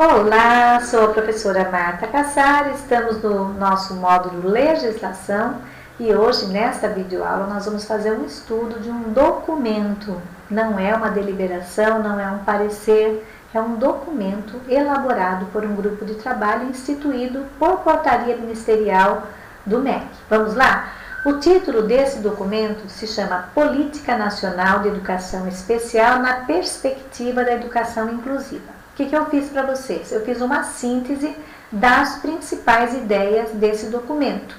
Olá, sou a professora Marta Cassar, estamos no nosso módulo Legislação e hoje, nesta videoaula, nós vamos fazer um estudo de um documento. Não é uma deliberação, não é um parecer, é um documento elaborado por um grupo de trabalho instituído por portaria ministerial do MEC. Vamos lá? O título desse documento se chama Política Nacional de Educação Especial na Perspectiva da Educação Inclusiva. O que eu fiz para vocês? Eu fiz uma síntese das principais ideias desse documento.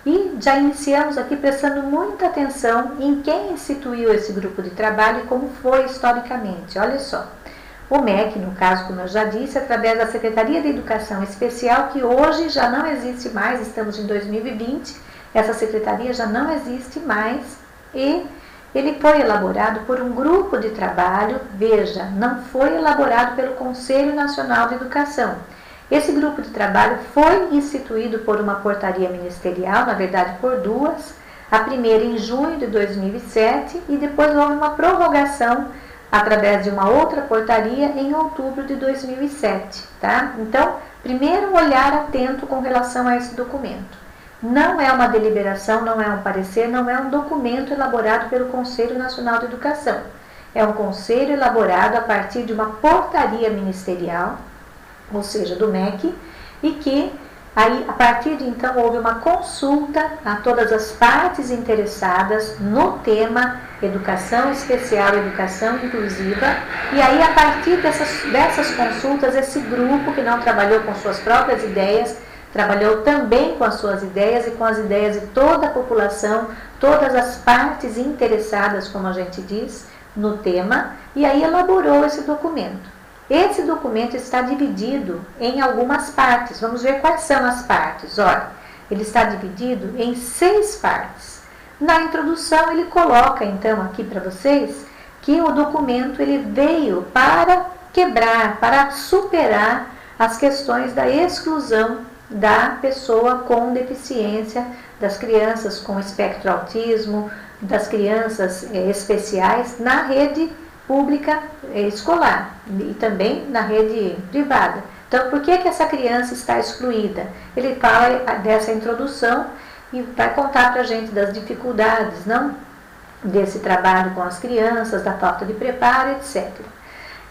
E já iniciamos aqui prestando muita atenção em quem instituiu esse grupo de trabalho e como foi historicamente. Olha só, o MEC, no caso, como eu já disse, através da Secretaria de Educação Especial, que hoje já não existe mais, estamos em 2020, essa secretaria já não existe mais e ele foi elaborado por um grupo de trabalho, veja, não foi elaborado pelo Conselho Nacional de Educação. Esse grupo de trabalho foi instituído por uma portaria ministerial, na verdade por duas, a primeira em junho de 2007 e depois houve uma prorrogação através de uma outra portaria em outubro de 2007, tá? Então, primeiro um olhar atento com relação a esse documento. Não é uma deliberação, não é um parecer, não é um documento elaborado pelo Conselho Nacional de Educação. É um conselho elaborado a partir de uma portaria ministerial, ou seja, do MEC, e que aí, a partir de então houve uma consulta a todas as partes interessadas no tema Educação Especial, Educação Inclusiva, e aí a partir dessas consultas, esse grupo que não trabalhou com suas próprias ideias, trabalhou também com as suas ideias e com as ideias de toda a população, todas as partes interessadas, como a gente diz, no tema, e aí elaborou esse documento. Esse documento está dividido em algumas partes. Vamos ver quais são as partes. Olha, ele está dividido em 6 partes. Na introdução, ele coloca, então, aqui para vocês, que o documento ele veio para quebrar, para superar as questões da exclusão da pessoa com deficiência, das crianças com espectro autismo, das crianças especiais na rede pública escolar e também na rede privada. Então, por que essa criança está excluída? Ele fala dessa introdução e vai contar para a gente das dificuldades, não? Desse trabalho com as crianças, da falta de preparo, etc.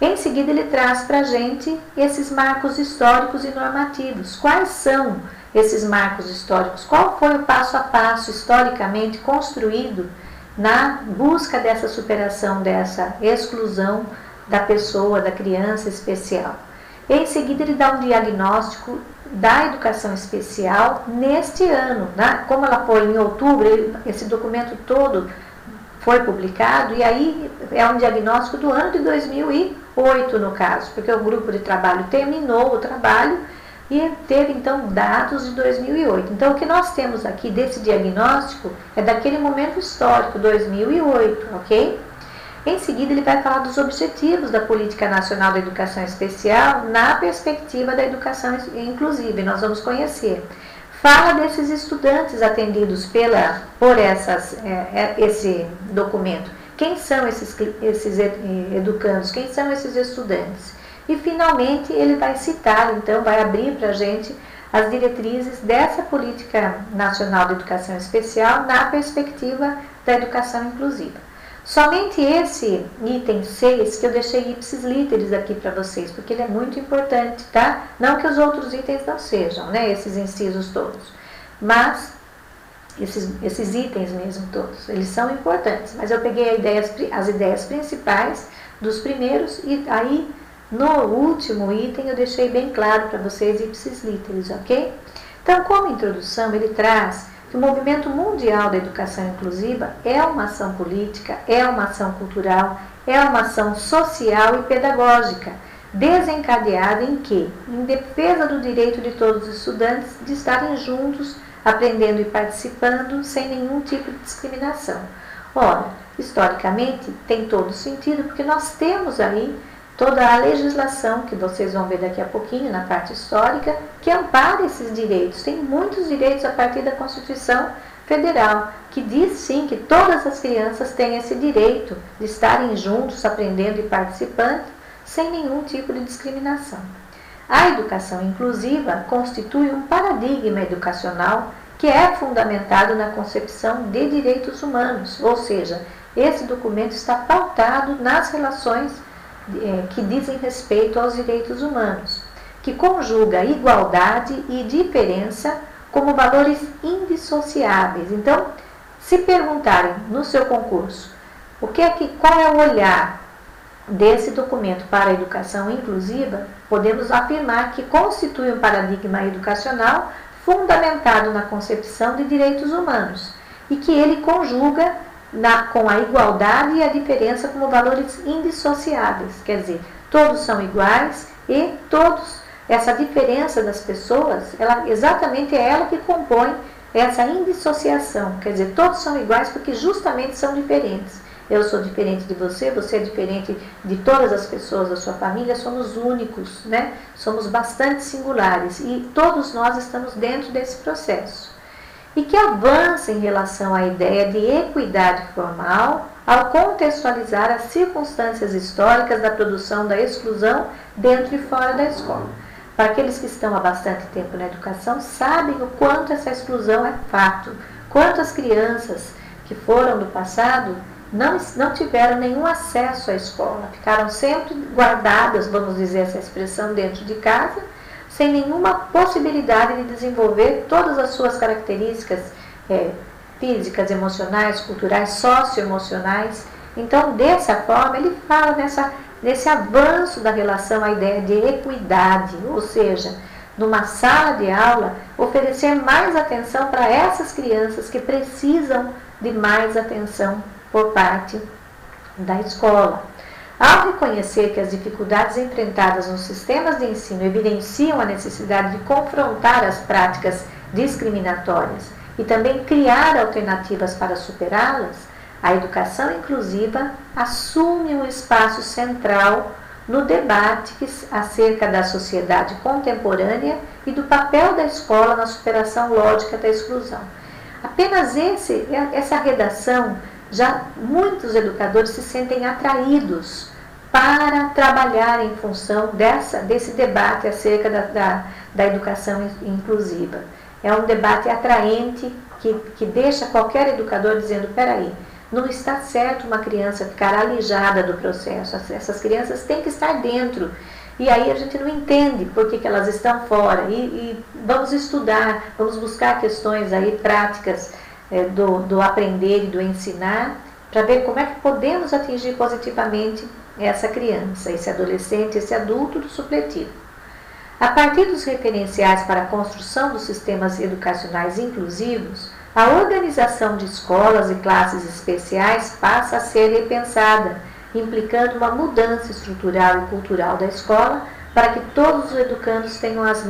Em seguida, ele traz para a gente esses marcos históricos e normativos. Quais são esses marcos históricos? Qual foi o passo a passo historicamente construído na busca dessa superação, dessa exclusão da pessoa, da criança especial? Em seguida, ele dá um diagnóstico da educação especial neste ano, né? Como ela foi em outubro, esse documento todo foi publicado, e aí é um diagnóstico do ano de 2008, no caso, porque o grupo de trabalho terminou o trabalho e teve, então, dados de 2008. Então, o que nós temos aqui desse diagnóstico é daquele momento histórico, 2008, ok? Em seguida, ele vai falar dos objetivos da Política Nacional da Educação Especial na perspectiva da educação inclusiva, e nós vamos conhecer. Fala desses estudantes atendidos por esse documento. Quem são esses educandos? Quem são esses estudantes? E, finalmente, ele vai citar, então, vai abrir para a gente as diretrizes dessa Política Nacional de Educação Especial na perspectiva da educação inclusiva. Somente esse item 6 que eu deixei ipsis literis aqui para vocês, porque ele é muito importante, tá? Não que os outros itens não sejam, né? Esses incisos todos. Mas, esses itens mesmo todos, eles são importantes. Mas eu peguei as ideias principais dos primeiros e aí, no último item, eu deixei bem claro para vocês ipsis literis, ok? Então, como introdução, ele traz que o movimento mundial da educação inclusiva é uma ação política, é uma ação cultural, é uma ação social e pedagógica, desencadeada em quê? Em defesa do direito de todos os estudantes de estarem juntos, aprendendo e participando sem nenhum tipo de discriminação. Ora, historicamente tem todo sentido, porque nós temos aí toda a legislação, que vocês vão ver daqui a pouquinho na parte histórica, que ampara esses direitos. Tem muitos direitos a partir da Constituição Federal, que diz sim que todas as crianças têm esse direito de estarem juntos, aprendendo e participando, sem nenhum tipo de discriminação. A educação inclusiva constitui um paradigma educacional que é fundamentado na concepção de direitos humanos, ou seja, esse documento está pautado nas relações que dizem respeito aos direitos humanos, que conjuga igualdade e diferença como valores indissociáveis. Então, se perguntarem no seu concurso qual é o olhar desse documento para a educação inclusiva, podemos afirmar que constitui um paradigma educacional fundamentado na concepção de direitos humanos e que ele conjuga com a igualdade e a diferença como valores indissociáveis, quer dizer, todos são iguais e essa diferença das pessoas, exatamente é ela que compõe essa indissociação, quer dizer, todos são iguais porque justamente são diferentes. Eu sou diferente de você, você é diferente de todas as pessoas da sua família, somos únicos, né? Somos bastante singulares e todos nós estamos dentro desse processo. E que avança em relação à ideia de equidade formal ao contextualizar as circunstâncias históricas da produção da exclusão dentro e fora da escola. Para aqueles que estão há bastante tempo na educação, sabem o quanto essa exclusão é fato, quantas crianças que foram do passado não tiveram nenhum acesso à escola, ficaram sempre guardadas, vamos dizer essa expressão, dentro de casa, sem nenhuma possibilidade de desenvolver todas as suas características físicas, emocionais, culturais, socioemocionais. Então, dessa forma, ele fala nesse avanço da relação à ideia de equidade, ou seja, numa sala de aula, oferecer mais atenção para essas crianças que precisam de mais atenção por parte da escola. Ao reconhecer que as dificuldades enfrentadas nos sistemas de ensino evidenciam a necessidade de confrontar as práticas discriminatórias e também criar alternativas para superá-las, a educação inclusiva assume um espaço central no debate acerca da sociedade contemporânea e do papel da escola na superação lógica da exclusão. Apenas essa redação, já muitos educadores se sentem atraídos para trabalhar em função desse debate acerca da educação inclusiva. É um debate atraente que deixa qualquer educador dizendo, peraí, não está certo uma criança ficar alijada do processo, essas crianças têm que estar dentro. E aí a gente não entende por que elas estão fora. E vamos estudar, vamos buscar questões aí práticas do aprender e do ensinar, para ver como é que podemos atingir positivamente essa criança, esse adolescente, esse adulto do supletivo. A partir dos referenciais para a construção dos sistemas educacionais inclusivos, a organização de escolas e classes especiais passa a ser repensada, implicando uma mudança estrutural e cultural da escola para que todos os educandos tenham as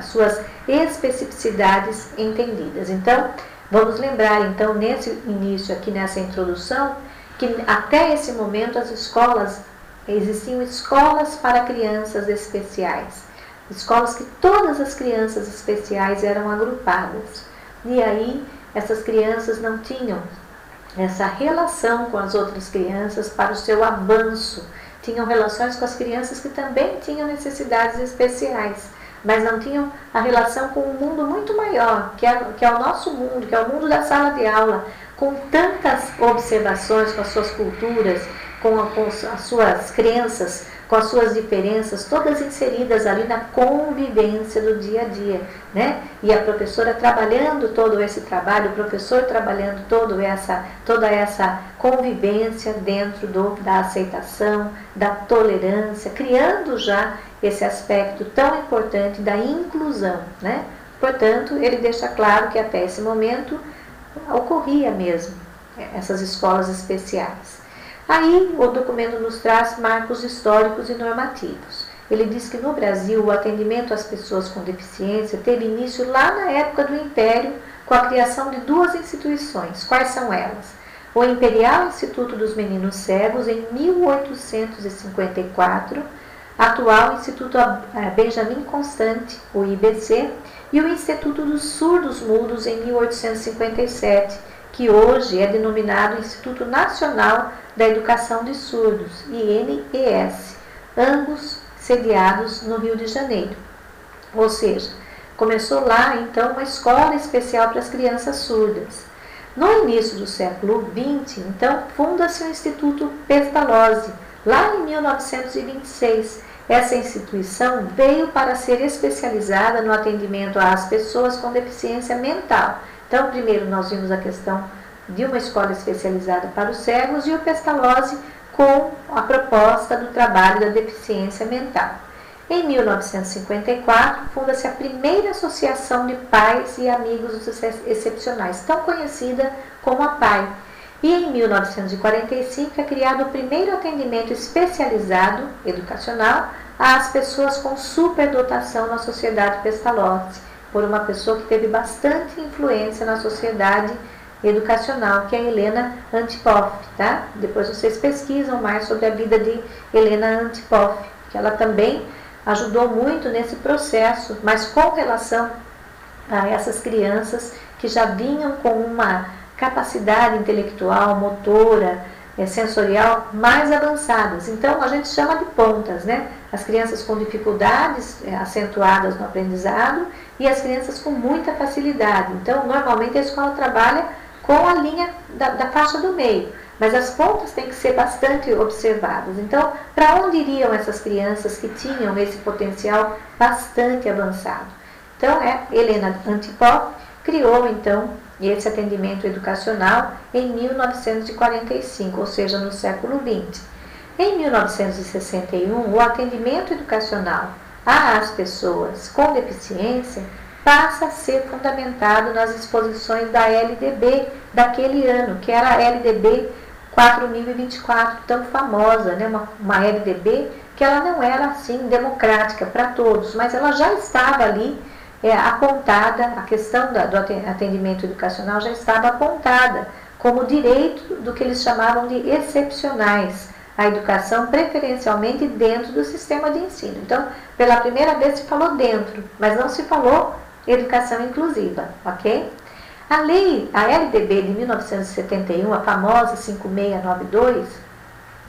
suas especificidades entendidas. Então, vamos lembrar, então, nesse início aqui, nessa introdução, que até esse momento existiam escolas para crianças especiais, escolas que todas as crianças especiais eram agrupadas. E aí, essas crianças não tinham essa relação com as outras crianças para o seu avanço. Tinham relações com as crianças que também tinham necessidades especiais, mas não tinham a relação com um mundo muito maior, que é o nosso mundo, que é o mundo da sala de aula, com tantas observações com as suas culturas, com as suas crenças, com as suas diferenças, todas inseridas ali na convivência do dia a dia, né? E a professora trabalhando todo esse trabalho, o professor trabalhando toda essa convivência dentro da aceitação, da tolerância, criando já esse aspecto tão importante da inclusão, né? Portanto, ele deixa claro que até esse momento ocorria mesmo essas escolas especiais. Aí o documento nos traz marcos históricos e normativos. Ele diz que no Brasil o atendimento às pessoas com deficiência teve início lá na época do Império, com a criação de duas instituições. Quais são elas? O Imperial Instituto dos Meninos Cegos, em 1854, atual Instituto Benjamin Constant, o IBC, e o Instituto dos Surdos Mudos, em 1857, que hoje é denominado Instituto Nacional da Educação de Surdos, INES. Ambos sediados no Rio de Janeiro. Ou seja, começou lá então uma escola especial para as crianças surdas. No início do século XX, então, funda-se o Instituto Pestalozzi, lá em 1926. Essa instituição veio para ser especializada no atendimento às pessoas com deficiência mental. Então, primeiro nós vimos a questão de uma escola especializada para os cegos e o Pestalozzi com a proposta do trabalho da deficiência mental. Em 1954, funda-se a primeira associação de pais e amigos excepcionais, tão conhecida como a PAI. E em 1945 é criado o primeiro atendimento especializado educacional às pessoas com superdotação na sociedade Pestalozzi, por uma pessoa que teve bastante influência na sociedade educacional, que é a Helena Antipoff, tá? Depois vocês pesquisam mais sobre a vida de Helena Antipoff, que ela também ajudou muito nesse processo, mas com relação a essas crianças que já vinham com uma capacidade intelectual, motora, sensorial mais avançadas. Então, a gente chama de pontas, né? As crianças com dificuldades acentuadas no aprendizado e as crianças com muita facilidade. Então, normalmente a escola trabalha com a linha da faixa do meio, mas as pontas têm que ser bastante observadas. Então, para onde iriam essas crianças que tinham esse potencial bastante avançado? Então, Helena Antipoff criou, então, esse atendimento educacional em 1945, ou seja, no século XX. Em 1961, o atendimento educacional às pessoas com deficiência passa a ser fundamentado nas exposições da LDB daquele ano, que era a LDB 4024, tão famosa, né? uma LDB que ela não era assim democrática para todos, mas ela já estava ali apontada, a questão do atendimento educacional já estava apontada como direito do que eles chamavam de excepcionais, a educação preferencialmente dentro do sistema de ensino. Então, pela primeira vez se falou dentro, mas não se falou educação inclusiva, ok? A LDB de 1971, a famosa 5692,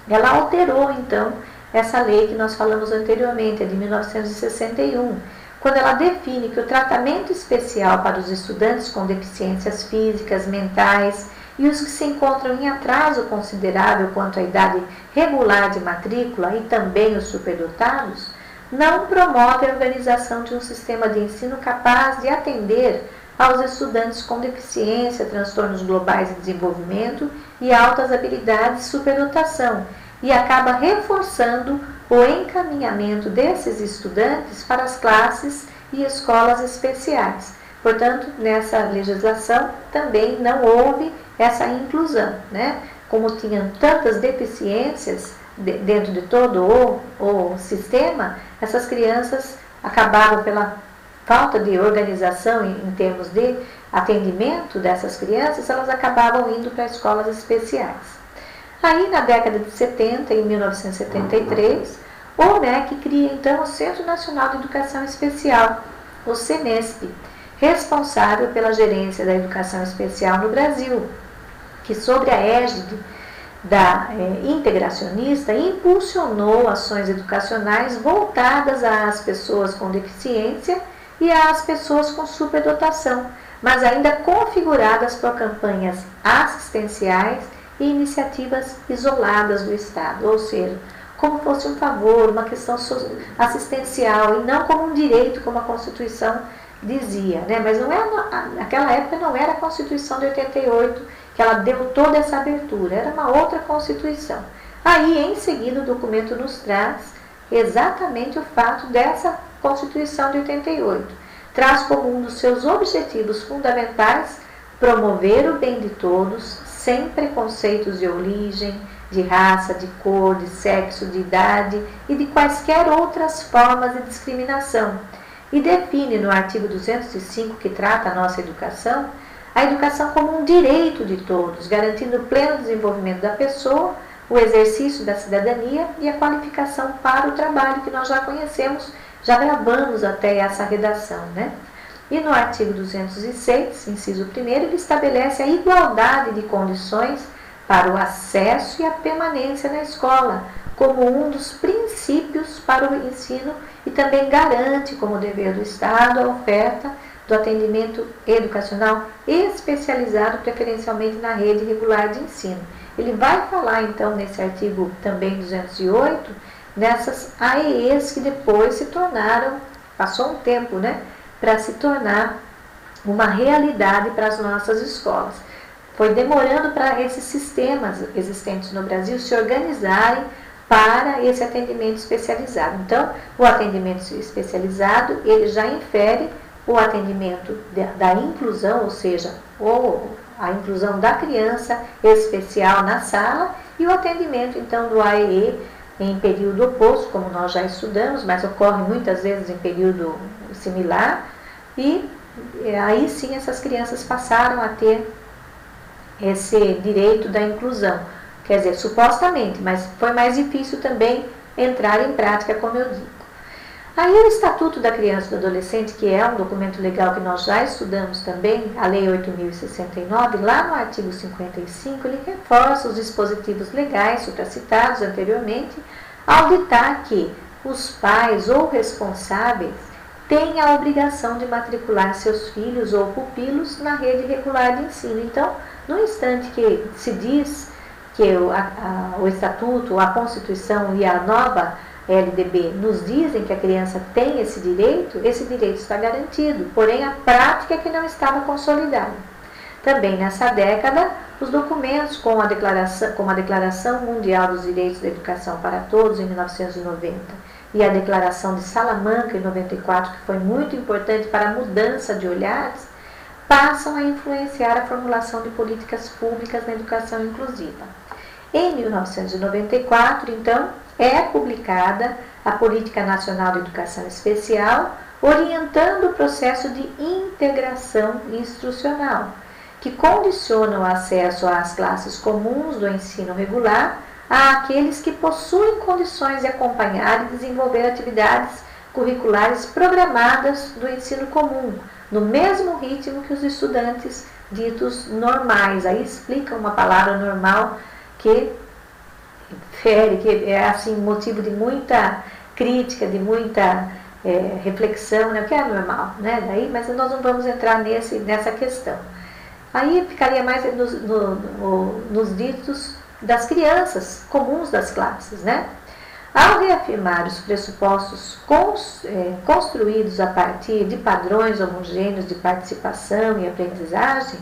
ela alterou então essa lei que nós falamos anteriormente, a de 1961, quando ela define que o tratamento especial para os estudantes com deficiências físicas, mentais e os que se encontram em atraso considerável quanto à idade regular de matrícula e também os superdotados, não promove a organização de um sistema de ensino capaz de atender aos estudantes com deficiência, transtornos globais de desenvolvimento e altas habilidades de superdotação, e acaba reforçando o encaminhamento desses estudantes para as classes e escolas especiais. Portanto, nessa legislação também não houve essa inclusão, né? Como tinham tantas deficiências dentro de todo o sistema, essas crianças acabavam, pela falta de organização em termos de atendimento dessas crianças, elas acabavam indo para escolas especiais. Aí, na década de 70, em 1973, o MEC cria então o Centro Nacional de Educação Especial, o CENESP, responsável pela gerência da educação especial no Brasil, que sob a égide da integracionista impulsionou ações educacionais voltadas às pessoas com deficiência e às pessoas com superdotação, mas ainda configuradas por campanhas assistenciais e iniciativas isoladas do Estado, ou seja, como fosse um favor, uma questão assistencial e não como um direito, como a Constituição dizia, né? Mas não era, naquela época não era a Constituição de 88 que ela deu toda essa abertura, era uma outra Constituição. Aí, em seguida, o documento nos traz exatamente o fato dessa Constituição de 88. Traz como um dos seus objetivos fundamentais promover o bem de todos, sem preconceitos de origem, de raça, de cor, de sexo, de idade e de quaisquer outras formas de discriminação. E define no artigo 205, que trata a nossa educação, a educação como um direito de todos, garantindo o pleno desenvolvimento da pessoa, o exercício da cidadania e a qualificação para o trabalho, que nós já conhecemos, já gravamos até essa redação, né? E no artigo 206, inciso 1º, ele estabelece a igualdade de condições para o acesso e a permanência na escola, como um dos princípios para o ensino e também garante como dever do Estado a oferta do atendimento educacional especializado preferencialmente na rede regular de ensino. Ele vai falar então nesse artigo também 208, nessas AEEs que depois se tornaram, passou um tempo, né, para se tornar uma realidade para as nossas escolas. Foi demorando para esses sistemas existentes no Brasil se organizarem para esse atendimento especializado. Então, o atendimento especializado, ele já infere o atendimento da inclusão, ou seja, a inclusão da criança especial na sala, e o atendimento, então, do AEE em período oposto, como nós já estudamos, mas ocorre muitas vezes em período similar, e aí sim essas crianças passaram a ter esse direito da inclusão. Quer dizer, supostamente, mas foi mais difícil também entrar em prática, como eu digo. Aí o Estatuto da Criança e do Adolescente, que é um documento legal que nós já estudamos também, a Lei 8.069, lá no artigo 55, ele reforça os dispositivos legais supracitados anteriormente, ao ditar que os pais ou responsáveis têm a obrigação de matricular seus filhos ou pupilos na rede regular de ensino. Então, no instante que se diz que o Estatuto, a Constituição e a nova LDB nos dizem que a criança tem esse direito está garantido, porém a prática é que não estava consolidada. Também nessa década, os documentos como a Declaração Mundial dos Direitos da Educação para Todos, em 1990, e a Declaração de Salamanca, em 94, que foi muito importante para a mudança de olhares, passam a influenciar a formulação de políticas públicas na educação inclusiva. Em 1994, então, é publicada a Política Nacional de Educação Especial, orientando o processo de integração instrucional, que condiciona o acesso às classes comuns do ensino regular àqueles que possuem condições de acompanhar e desenvolver atividades curriculares programadas do ensino comum, no mesmo ritmo que os estudantes ditos normais. Aí explica uma palavra normal que é assim motivo de muita crítica, de muita reflexão, né? O que é normal, né? Daí, mas nós não vamos entrar nessa questão. Aí ficaria mais nos ditos das crianças comuns das classes, né? Ao reafirmar os pressupostos construídos a partir de padrões homogêneos de participação e aprendizagem,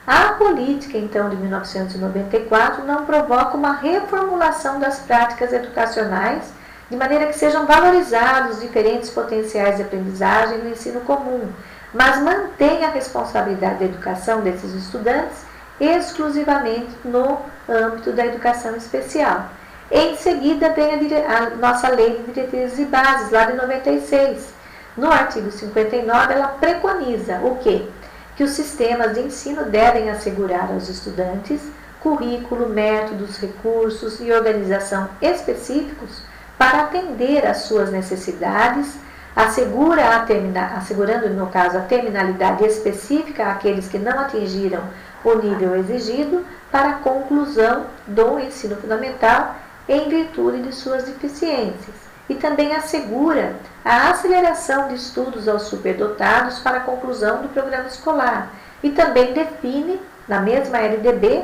a política, então, de 1994 não provoca uma reformulação das práticas educacionais, de maneira que sejam valorizados diferentes potenciais de aprendizagem no ensino comum, mas mantém a responsabilidade da educação desses estudantes exclusivamente no âmbito da educação especial. Em seguida vem a nossa Lei de Diretrizes e Bases, lá de 96. No artigo 59, ela preconiza o quê? Que os sistemas de ensino devem assegurar aos estudantes currículo, métodos, recursos e organização específicos para atender às suas necessidades, assegurando, no caso, a terminalidade específica àqueles que não atingiram o nível exigido para a conclusão do ensino fundamental em virtude de suas deficiências. E também assegura a aceleração de estudos aos superdotados para a conclusão do programa escolar. E também define, na mesma LDB,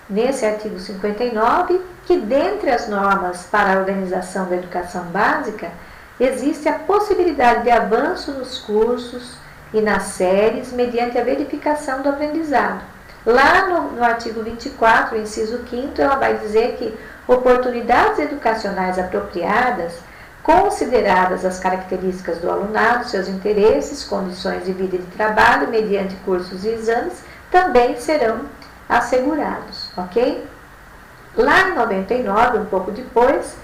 nesse artigo 59, que dentre as normas para a organização da educação básica, existe a possibilidade de avanço nos cursos e nas séries mediante a verificação do aprendizado. Lá no artigo 24, inciso 5º, ela vai dizer que oportunidades educacionais apropriadas, consideradas as características do alunado, seus interesses, condições de vida e de trabalho, mediante cursos e exames, também serão assegurados, ok? Lá em 99, um pouco depois,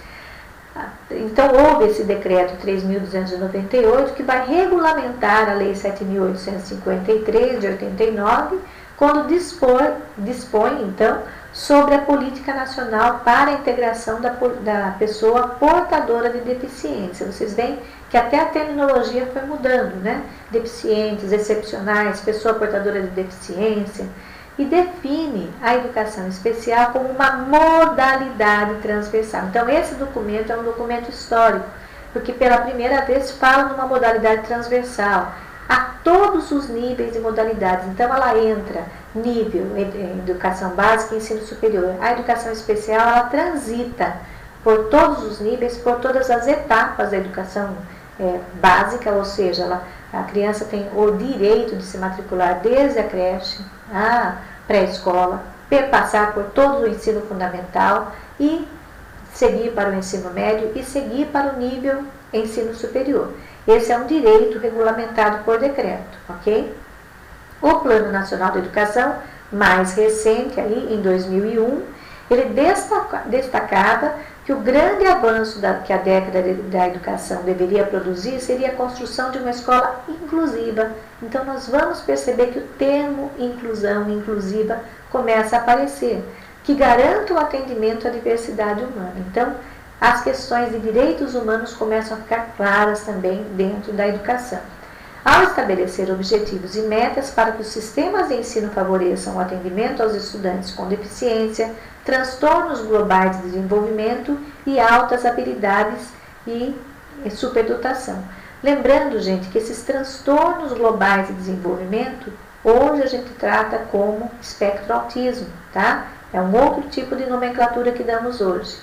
então houve esse decreto 3.298 que vai regulamentar a Lei 7.853 de 89, quando dispõe então sobre a política nacional para a integração da pessoa portadora de deficiência. Vocês veem que até a terminologia foi mudando, né? Deficientes, excepcionais, pessoa portadora de deficiência. e define a educação especial como uma modalidade transversal. Então, esse documento é um documento histórico, porque pela primeira vez fala numa modalidade transversal, a todos os níveis e modalidades. Então, ela entra nível educação básica e ensino superior. A educação especial, ela transita por todos os níveis, por todas as etapas da educação básica, ou seja, a criança tem o direito de se matricular desde a creche, a pré-escola, passar por todo o ensino fundamental e seguir para o ensino médio e seguir para o nível ensino superior. Esse é um direito regulamentado por decreto, ok? O Plano Nacional de Educação, mais recente, aí, em 2001, ele destacava que o grande avanço que a década da educação deveria produzir seria a construção de uma escola inclusiva. Então, nós vamos perceber que o termo inclusão, inclusiva, começa a aparecer, que garanta o atendimento à diversidade humana. Então, as questões de direitos humanos começam a ficar claras também dentro da educação. Ao estabelecer objetivos e metas para que os sistemas de ensino favoreçam o atendimento aos estudantes com deficiência, transtornos globais de desenvolvimento e altas habilidades e superdotação. Lembrando, gente, que esses transtornos globais de desenvolvimento, hoje a gente trata como espectro autismo, tá? É um outro tipo de nomenclatura que damos hoje.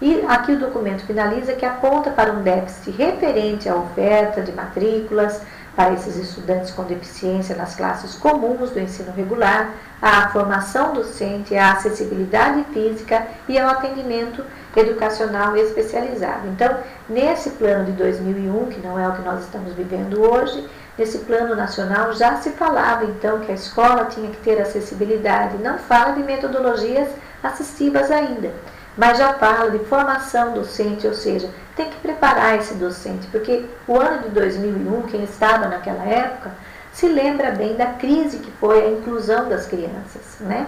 E aqui o documento finaliza que aponta para um déficit referente à oferta de matrículas para esses estudantes com deficiência nas classes comuns do ensino regular, à formação docente, à acessibilidade física e ao atendimento educacional especializado. Então, nesse plano de 2001, que não é o que nós estamos vivendo hoje, nesse plano nacional já se falava então que a escola tinha que ter acessibilidade. Não fala de metodologias assistivas ainda, mas já fala de formação docente, ou seja, tem que preparar esse docente, porque o ano de 2001, quem estava naquela época, se lembra bem da crise que foi a inclusão das crianças, né,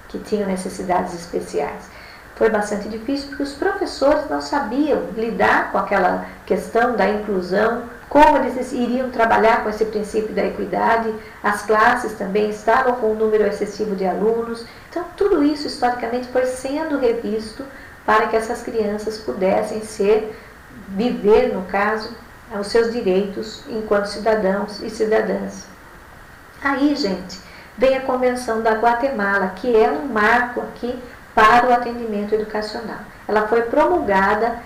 que tinham necessidades especiais. Foi bastante difícil porque os professores não sabiam lidar com aquela questão da inclusão, como eles iriam trabalhar com esse princípio da equidade. As classes também estavam com um número excessivo de alunos. Então, tudo isso historicamente foi sendo revisto para que essas crianças pudessem viver, no caso, os seus direitos enquanto cidadãos e cidadãs. Aí, gente, vem a Convenção da Guatemala, que é um marco aqui para o atendimento educacional. Ela foi promulgada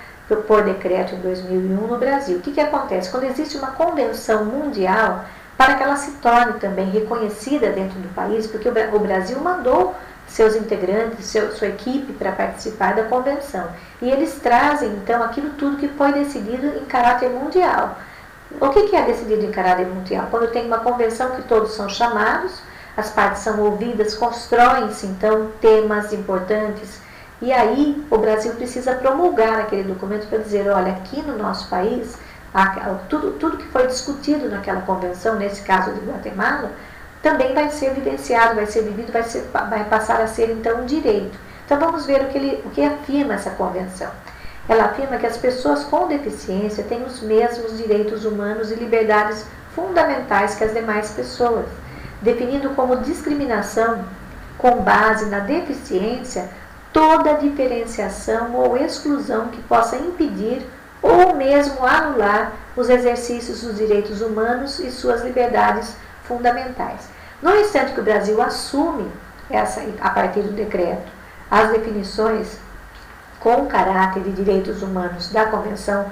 por decreto em 2001 no Brasil. O que acontece? Quando existe uma convenção mundial, para que ela se torne também reconhecida dentro do país, porque o Brasil mandou seus integrantes, sua equipe para participar da convenção. E eles trazem, então, aquilo tudo que foi decidido em caráter mundial. O que é decidido em caráter mundial? Quando tem uma convenção que todos são chamados, as partes são ouvidas, constroem-se, então, temas importantes. E aí, o Brasil precisa promulgar aquele documento para dizer, olha, aqui no nosso país, tudo que foi discutido naquela convenção, nesse caso de Guatemala, também vai ser vivenciado, vai ser vivido, vai passar a ser, então, um direito. Então, vamos ver o que afirma essa convenção. Ela afirma que as pessoas com deficiência têm os mesmos direitos humanos e liberdades fundamentais que as demais pessoas, definindo como discriminação com base na deficiência toda diferenciação ou exclusão que possa impedir ou mesmo anular os exercícios dos direitos humanos e suas liberdades fundamentais. No instante que o Brasil assume a partir do decreto, as definições com caráter de direitos humanos da Convenção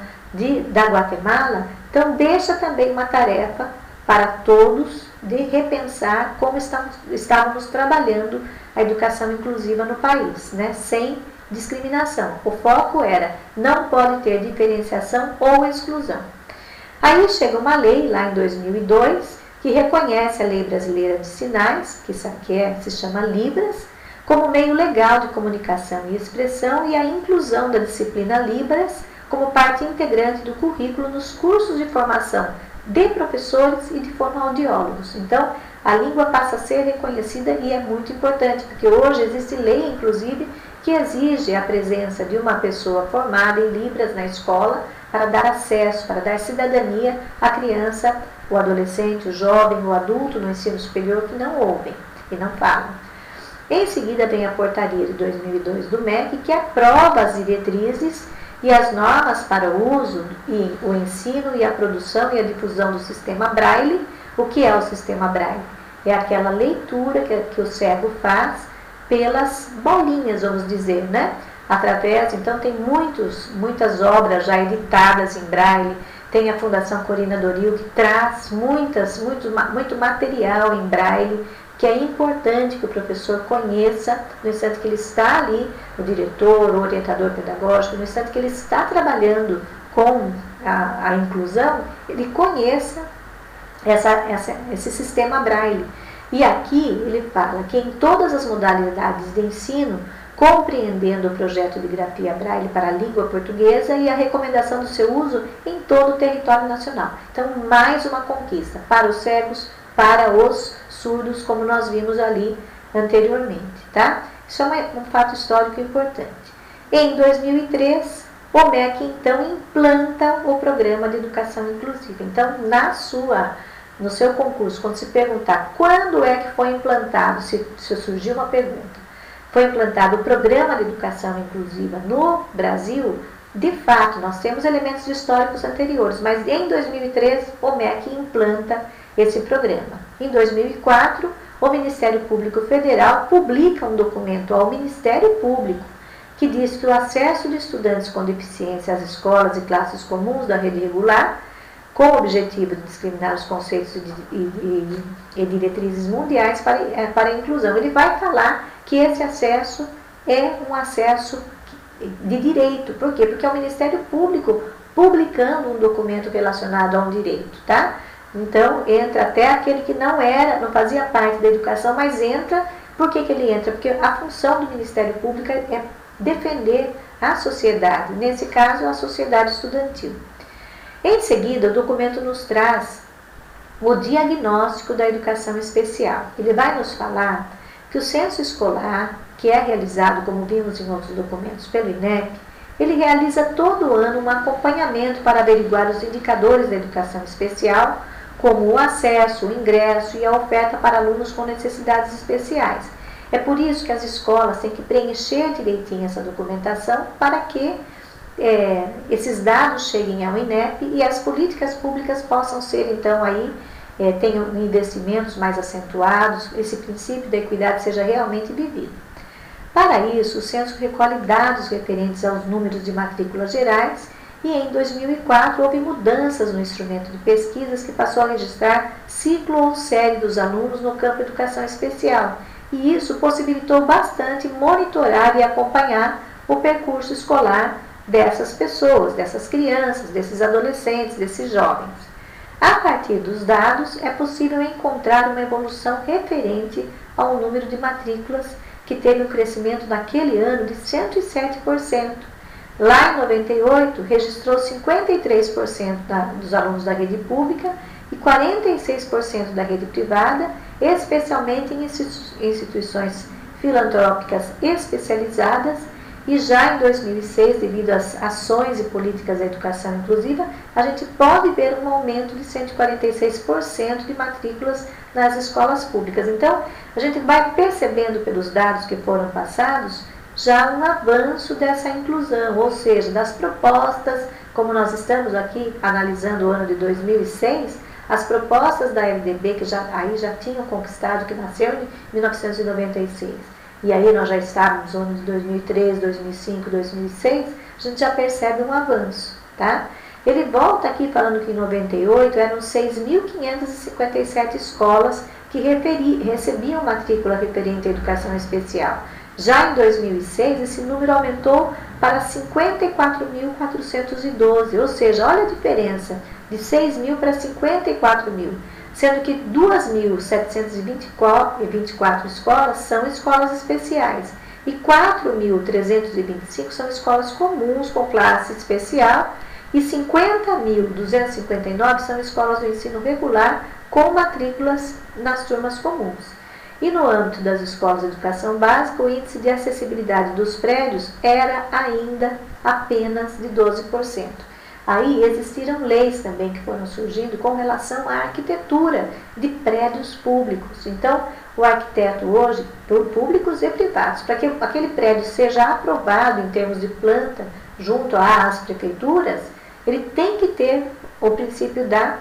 da Guatemala, então deixa também uma tarefa para todos de repensar como estávamos trabalhando a educação inclusiva no país, né? Sem discriminação. O foco era, não pode ter diferenciação ou exclusão. Aí chega uma lei, lá em 2002, que reconhece a Lei Brasileira de Sinais, que se chama Libras, como meio legal de comunicação e expressão, e a inclusão da disciplina Libras como parte integrante do currículo nos cursos de formação de professores e de fonoaudiólogos. Então, a língua passa a ser reconhecida e é muito importante, porque hoje existe lei, inclusive, que exige a presença de uma pessoa formada em Libras na escola para dar acesso, para dar cidadania à criança, o adolescente, o jovem, o adulto no ensino superior que não ouvem e não falam. Em seguida vem a portaria de 2002 do MEC, que aprova as diretrizes e as normas para o uso e o ensino e a produção e a difusão do sistema Braille. O que é o sistema Braille? É aquela leitura que o cego faz pelas bolinhas, vamos dizer, né? Através, então tem muitas obras já editadas em Braille. Tem a Fundação Corina Doril, que traz muito material em Braille, que é importante que o professor conheça, no instante que ele está ali, o diretor, o orientador pedagógico, no instante que ele está trabalhando com a inclusão, ele conheça esse sistema Braille. E aqui ele fala que em todas as modalidades de ensino, compreendendo o projeto de grafia Braille para a língua portuguesa e a recomendação do seu uso em todo o território nacional. Então, mais uma conquista para os cegos, para os surdos, como nós vimos ali anteriormente, tá? Isso é um fato histórico importante. Em 2003, o MEC, então, implanta o Programa de Educação Inclusiva. Então, no seu concurso, quando se perguntar quando é que foi implantado, se surgir uma pergunta, foi implantado o Programa de Educação Inclusiva no Brasil, de fato, nós temos elementos históricos anteriores, mas em 2003 o MEC implanta esse programa. Em 2004, o Ministério Público Federal publica um documento ao Ministério Público que diz que o acesso de estudantes com deficiência às escolas e classes comuns da rede regular, com o objetivo de discriminar os conceitos e diretrizes mundiais para a inclusão. Ele vai falar que esse acesso é um acesso de direito. Por quê? Porque é o Ministério Público publicando um documento relacionado a um direito, tá? Então, entra até aquele que não fazia parte da educação, mas entra. Por que ele entra? Porque a função do Ministério Público é defender a sociedade, nesse caso, a sociedade estudantil. Em seguida, o documento nos traz o diagnóstico da educação especial. Ele vai nos falar que o censo escolar, que é realizado, como vimos em outros documentos, pelo INEP, ele realiza todo ano um acompanhamento para averiguar os indicadores da educação especial, como o acesso, o ingresso e a oferta para alunos com necessidades especiais. É por isso que as escolas têm que preencher direitinho essa documentação para que esses dados cheguem ao INEP e as políticas públicas possam ser, então, tenham investimentos mais acentuados, esse princípio da equidade seja realmente vivido. Para isso, o censo recolhe dados referentes aos números de matrículas gerais e em 2004 houve mudanças no instrumento de pesquisas que passou a registrar ciclo ou série dos alunos no campo educação especial, e isso possibilitou bastante monitorar e acompanhar o percurso escolar dessas pessoas, dessas crianças, desses adolescentes, desses jovens. A partir dos dados, é possível encontrar uma evolução referente ao número de matrículas, que teve um crescimento naquele ano de 107%. Lá em 98, registrou 53% dos alunos da rede pública e 46% da rede privada, especialmente em instituições filantrópicas especializadas. E já em 2006, devido às ações e políticas da educação inclusiva, a gente pode ver um aumento de 146% de matrículas nas escolas públicas. Então, a gente vai percebendo pelos dados que foram passados já um avanço dessa inclusão, ou seja, das propostas, como nós estamos aqui analisando o ano de 2006, as propostas da LDB, que já tinham conquistado, que nasceu em 1996. E aí nós já estávamos no ano de 2003, 2005, 2006, a gente já percebe um avanço, tá? Ele volta aqui falando que em 98 eram 6.557 escolas que recebiam matrícula referente à educação especial. Já em 2006, esse número aumentou para 54.412, ou seja, olha a diferença, de 6.000 para 54.000. Sendo que 2.724 escolas são escolas especiais e 4.325 são escolas comuns com classe especial e 50.259 são escolas do ensino regular com matrículas nas turmas comuns. E no âmbito das escolas de educação básica, o índice de acessibilidade dos prédios era ainda apenas de 12%. Aí existiram leis também que foram surgindo com relação à arquitetura de prédios públicos. Então, o arquiteto hoje, públicos e privados, para que aquele prédio seja aprovado em termos de planta junto às prefeituras, ele tem que ter o princípio da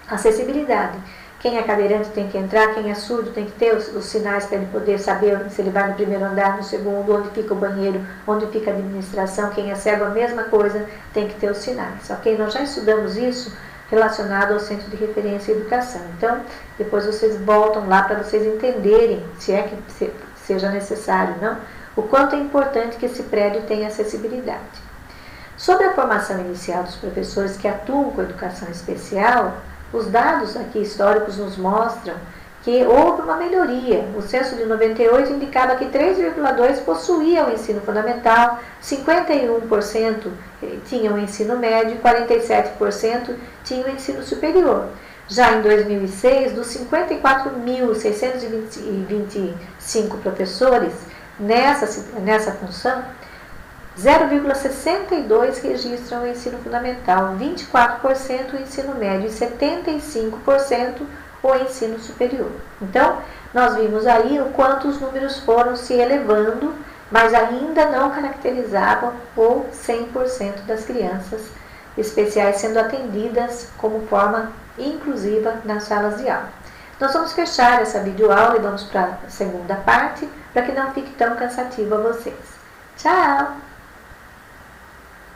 acessibilidade. Quem é cadeirante tem que entrar, quem é surdo tem que ter os sinais para ele poder saber se ele vai no primeiro andar, no segundo, onde fica o banheiro, onde fica a administração. Quem é cego, a mesma coisa, tem que ter os sinais. Ok? Nós já estudamos isso relacionado ao Centro de Referência e Educação. Então, depois vocês voltam lá para vocês entenderem, se é que seja necessário, não, o quanto é importante que esse prédio tenha acessibilidade. Sobre a formação inicial dos professores que atuam com educação especial, os dados aqui históricos nos mostram que houve uma melhoria. O censo de 98 indicava que 3,2% possuíam o ensino fundamental, 51% tinham o ensino médio e 47% tinham o ensino superior. Já em 2006, dos 54.625 professores nessa função, 0,62% registram o ensino fundamental, 24% o ensino médio e 75% o ensino superior. Então, nós vimos aí o quanto os números foram se elevando, mas ainda não caracterizavam o 100% das crianças especiais sendo atendidas como forma inclusiva nas salas de aula. Nós vamos fechar essa videoaula e vamos para a segunda parte, para que não fique tão cansativo a vocês. Tchau!